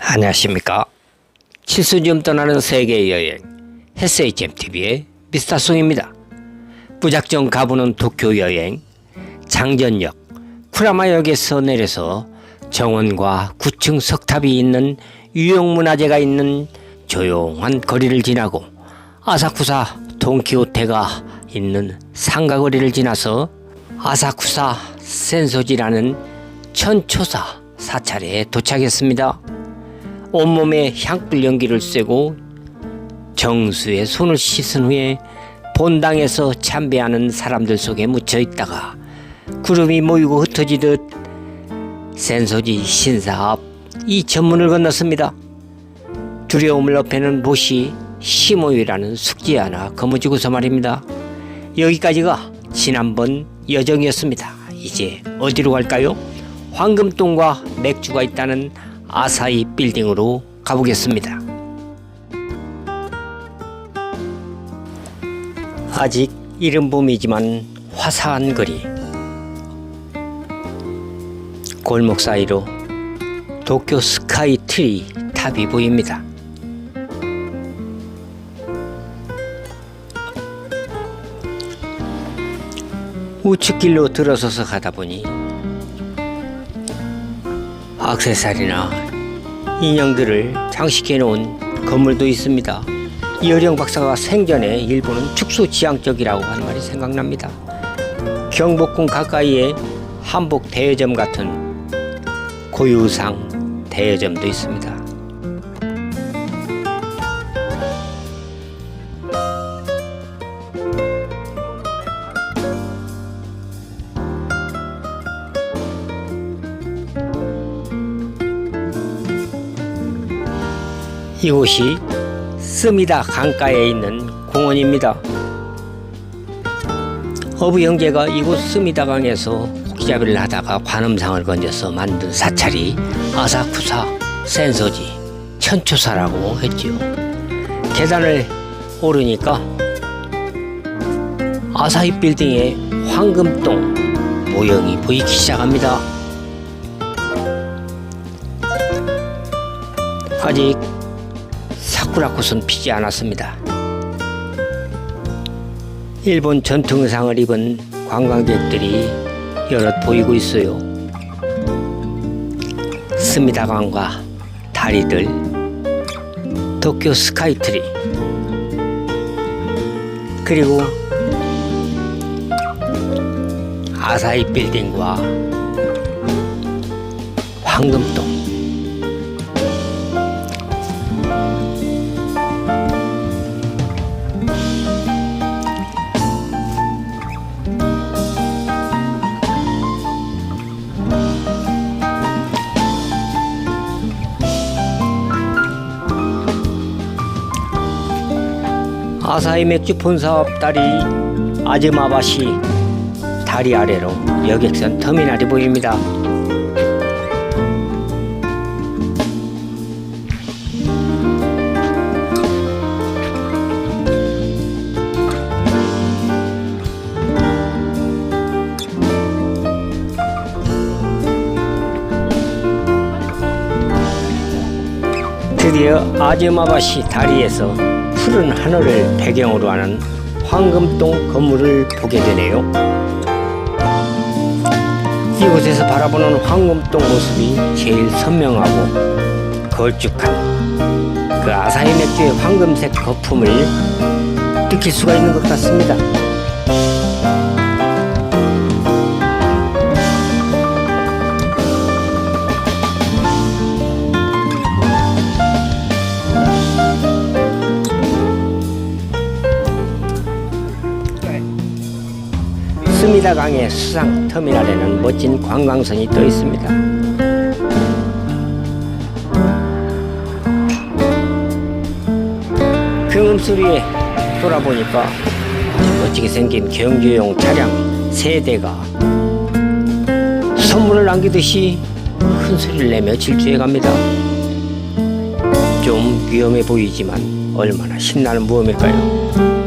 안녕하십니까. 칠수지음 떠나는 세계여행 SHMTV의 미스터송입니다. 무작정 가보는 도쿄 여행, 장전역 쿠라마역에서 내려서 정원과 9층 석탑이 있는 유형문화재가 있는 조용한 거리를 지나고 아사쿠사 돈키호테가 있는 상가거리를 지나서 아사쿠사 센소지라는 천초사 사찰에 도착했습니다. 온몸에 향불 연기를 쐬고 정수에 손을 씻은 후에 본당에서 참배하는 사람들 속에 묻혀 있다가 구름이 모이고 흩어지듯 센소지 신사 앞 이 전문을 건넜습니다. 두려움을 업히는 보시 시모이라는 숙지 하나 거머쥐고서 말입니다. 여기까지가 지난번 여정이었습니다. 이제 어디로 갈까요? 황금똥과 맥주가 있다는 아사히 빌딩으로 가보겠습니다. 아직 이른 봄이지만 화사한 거리, 골목 사이로 도쿄 스카이 트리 탑이 보입니다. 우측길로 들어서서 가다 보니 액세서리나 인형들을 장식해 놓은 건물도 있습니다. 이어령 박사가 생전에 일본은 축소지향적이라고 하는 말이 생각납니다. 경복궁 가까이에 한복 대여점 같은 고유상 대여점도 있습니다. 이곳이 스미다 강가에 있는 공원입니다. 어부 형제가 이곳 스미다 강에서 고기잡이를 하다가 관음상을 건져서 만든 사찰이 아사쿠사 센소지 천초사라고 했지요. 계단을 오르니까 아사히 빌딩의 황금똥 모형이 보이기 시작합니다. 아직 사쿠라꽃은 피지 않았습니다. 일본 전통 의상을 입은 관광객들이 여럿 보이고 있어요. 스미다강과 다리들, 도쿄 스카이트리, 그리고 아사히 빌딩과 황금똥. 아사히 맥주 본사 앞 다리 아즈마바시 다리 아래로 여객선 터미널이 보입니다. 드디어 아즈마바시 다리에서 푸른 하늘을 배경으로 하는 황금똥 건물을 보게 되네요. 이곳에서 바라보는 황금똥 모습이 제일 선명하고 걸쭉한 그 아사히 맥주의 황금색 거품을 느낄 수가 있는 것 같습니다. 스미다 강의 수상 터미널에는 멋진 관광선이 떠 있습니다. 경음소리에 돌아보니까 아주 멋지게 생긴 경주용 차량 3대가 선물을 남기듯이 큰 소리를 내며 질주해 갑니다. 좀 위험해 보이지만 얼마나 신나는 모험일까요?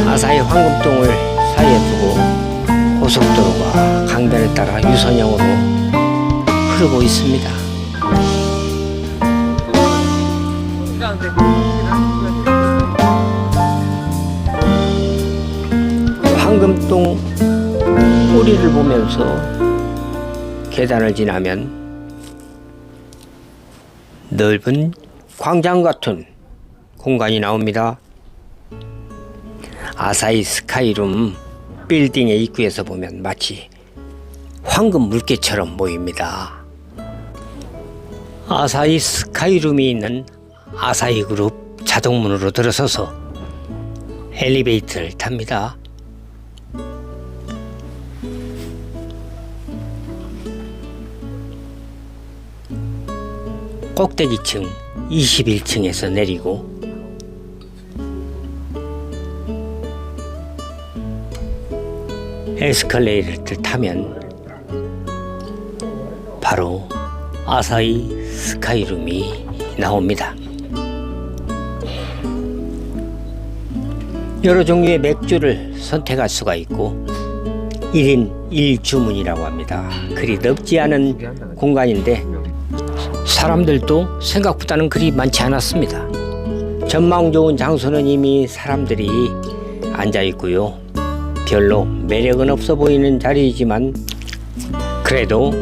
아사히 황금똥을 사이에 두고 고속도로가 강변을 따라 유선형으로 흐르고 있습니다. 황금동 꼬리를 보면서 계단을 지나면 넓은 광장 같은 공간이 나옵니다. 아사히 스카이룸 빌딩의 입구에서 보면 마치 황금 물개처럼 보입니다. 아사히 스카이룸이 있는 아사히 그룹 자동문으로 들어서서 엘리베이터를 탑니다. 꼭대기층 21층에서 내리고 에스컬레이터를 타면 바로 아사히 스카이룸이 나옵니다. 여러 종류의 맥주를 선택할 수가 있고 1인 1주문이라고 합니다. 그리 넓지 않은 공간인데 사람들도 생각보다는 그리 많지 않았습니다. 전망 좋은 장소는 이미 사람들이 앉아 있고요. 별로 매력은 없어 보이는 자리이지만 그래도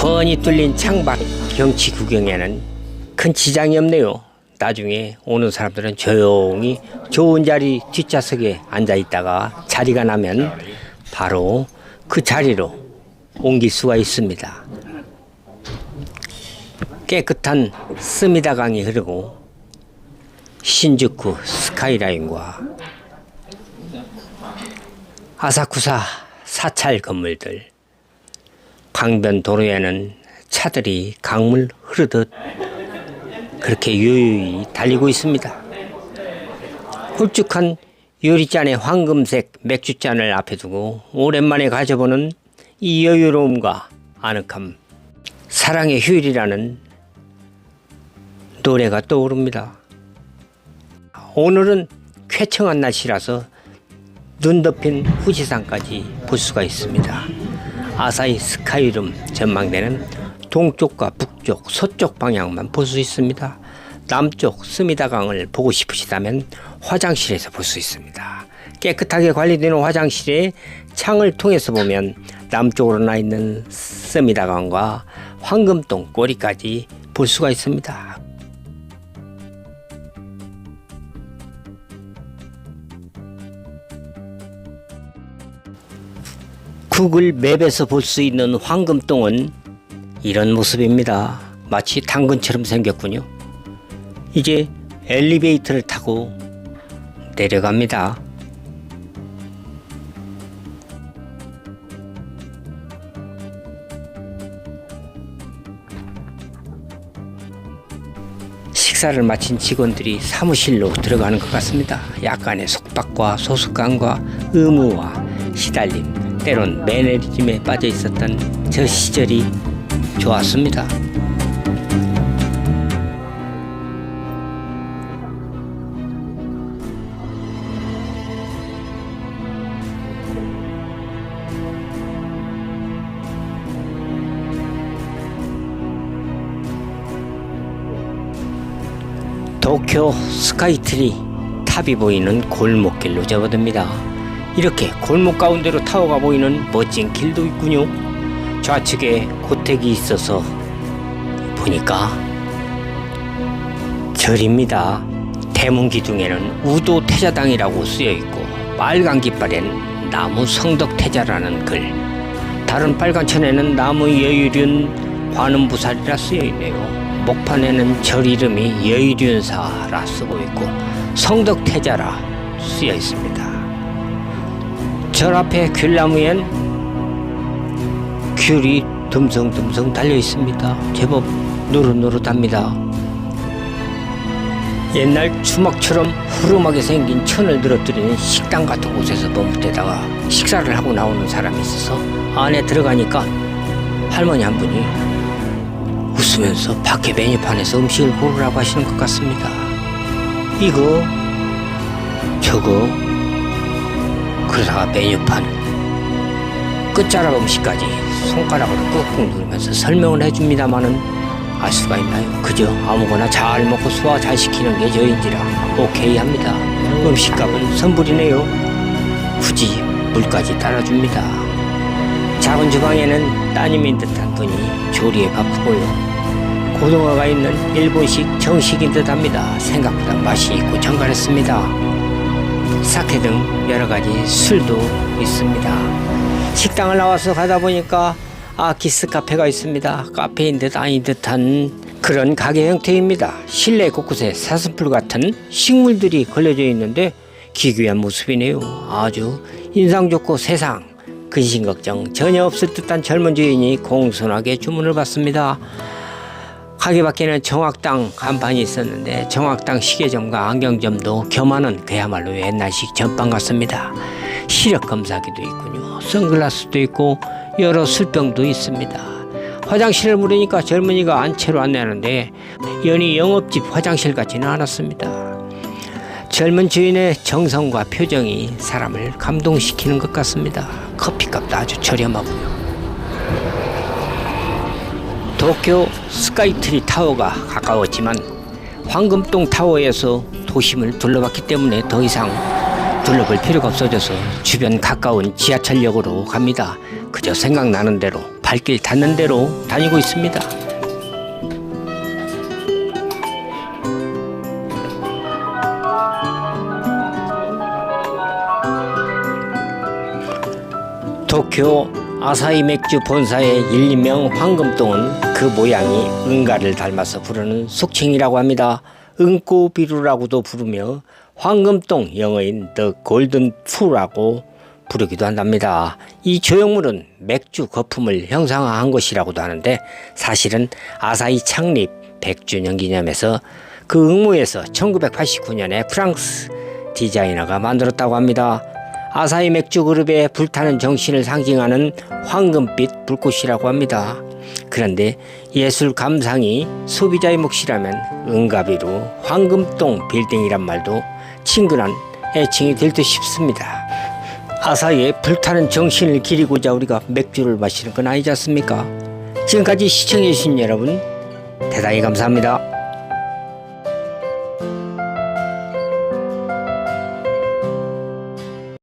훤히 뚫린 창밖 경치 구경에는 큰 지장이 없네요. 나중에 오는 사람들은 조용히 좋은 자리 뒷좌석에 앉아 있다가 자리가 나면 바로 그 자리로 옮길 수가 있습니다. 깨끗한 스미다 강이 흐르고 신주쿠 스카이라인과 아사쿠사 사찰 건물들, 강변 도로에는 차들이 강물 흐르듯 그렇게 유유히 달리고 있습니다. 홀쭉한 유리잔에 황금색 맥주잔을 앞에 두고 오랜만에 가져보는 이 여유로움과 아늑함, 사랑의 휴일이라는 노래가 떠오릅니다. 오늘은 쾌청한 날씨라서 눈 덮인 후지산까지 볼 수가 있습니다. 아사히 스카이룸 전망대는 동쪽과 북쪽, 서쪽 방향만 볼 수 있습니다. 남쪽 스미다강을 보고 싶으시다면 화장실에서 볼 수 있습니다. 깨끗하게 관리되는 화장실에 창을 통해서 보면 남쪽으로 나 있는 스미다강과 황금동 꼬리까지 볼 수가 있습니다. 구글 맵에서 볼 수 있는 황금동은 이런 모습입니다. 마치 당근처럼 생겼군요. 이제 엘리베이터를 타고 내려갑니다. 식사를 마친 직원들이 사무실로 들어가는 것 같습니다. 약간의 속박과 소속감과 의무와 시달림, 때론 매너리즘에 빠져 있었던 저 시절이 좋았습니다. 도쿄 스카이트리 탑이 보이는 골목길로 접어듭니다. 이렇게 골목 가운데로 타워가 보이는 멋진 길도 있군요. 좌측에 고택이 있어서 보니까 절입니다. 대문 기둥에는 우도 태자당이라고 쓰여 있고 빨간 깃발엔 나무 성덕태자라는 글, 다른 빨간 천에는 나무 여유륜 관음부살이라 쓰여 있네요. 목판에는 절 이름이 여유륜사라 쓰고 있고 성덕태자라 쓰여 있습니다. 절 앞에 귤나무엔 귤이 듬성듬성 달려 있습니다. 제법 노릇노릇합니다. 옛날 추막처럼 후름하게 생긴 천을 늘어뜨리는 식당 같은 곳에서 머뭇대다가 식사를 하고 나오는 사람이 있어서 안에 들어가니까 할머니 한 분이 웃으면서 밖에 메뉴판에서 음식을 고르라고 하시는 것 같습니다. 이거 저거 그러다가 메뉴판 끝자락 음식까지 손가락으로 꾹꾹 누르면서 설명을 해줍니다마는 알 수가 있나요? 그저 아무거나 잘 먹고 소화 잘 시키는 게 저인지라 오케이 합니다. 음식값은 선불이네요. 굳이 물까지 따라줍니다. 작은 주방에는 따님인 듯한 분이 조리에 바쁘고요. 고등어가 있는 일본식 정식인 듯합니다. 생각보다 맛이 있고 정갈했습니다. 사케 등 여러가지 술도 있습니다. 식당을 나와서 가다 보니까 아키스 카페가 있습니다. 카페인 듯 아닌 듯한 그런 가게 형태입니다. 실내 곳곳에 사슴풀 같은 식물들이 걸려져 있는데 기괴한 모습이네요. 아주 인상 좋고 세상 근심 걱정 전혀 없을 듯한 젊은 주인이 공손하게 주문을 받습니다. 가게 밖에는 정확당 간판이 있었는데 정확당 시계점과 안경점도 겸하는 그야말로 옛날식 전방 같습니다. 시력 검사기도 있군요. 선글라스도 있고 여러 술병도 있습니다. 화장실을 물으니까 젊은이가 안채로 안내하는데 연히 영업집 화장실 같지는 않았습니다. 젊은 주인의 정성과 표정이 사람을 감동시키는 것 같습니다. 커피값도 아주 저렴하고요. 도쿄 스카이트리 타워가 가까웠지만 황금동 타워에서 도심을 둘러봤기 때문에 더 이상 둘러볼 필요가 없어져서 주변 가까운 지하철역으로 갑니다. 그저 생각나는 대로 발길 닿는 대로 다니고 있습니다. 도쿄 아사히 맥주 본사의 일명 황금똥은 그 모양이 응가를 닮아서 부르는 속칭이라고 합니다. 응꼬비루라고도 부르며 황금똥 영어인 The Golden Pool라고 부르기도 한답니다. 이 조형물은 맥주 거품을 형상화한 것이라고도 하는데 사실은 아사히 창립 100주년 기념해서 그 응모에서 1989년에 프랑스 디자이너가 만들었다고 합니다. 아사히 맥주 그룹의 불타는 정신을 상징하는 황금빛 불꽃이라고 합니다. 그런데 예술 감상이 소비자의 몫이라면 응가비루 황금똥 빌딩이란 말도 친근한 애칭이 될 듯 싶습니다. 아사히의 불타는 정신을 기리고자 우리가 맥주를 마시는 건 아니지 않습니까? 지금까지 시청해주신 여러분 대단히 감사합니다.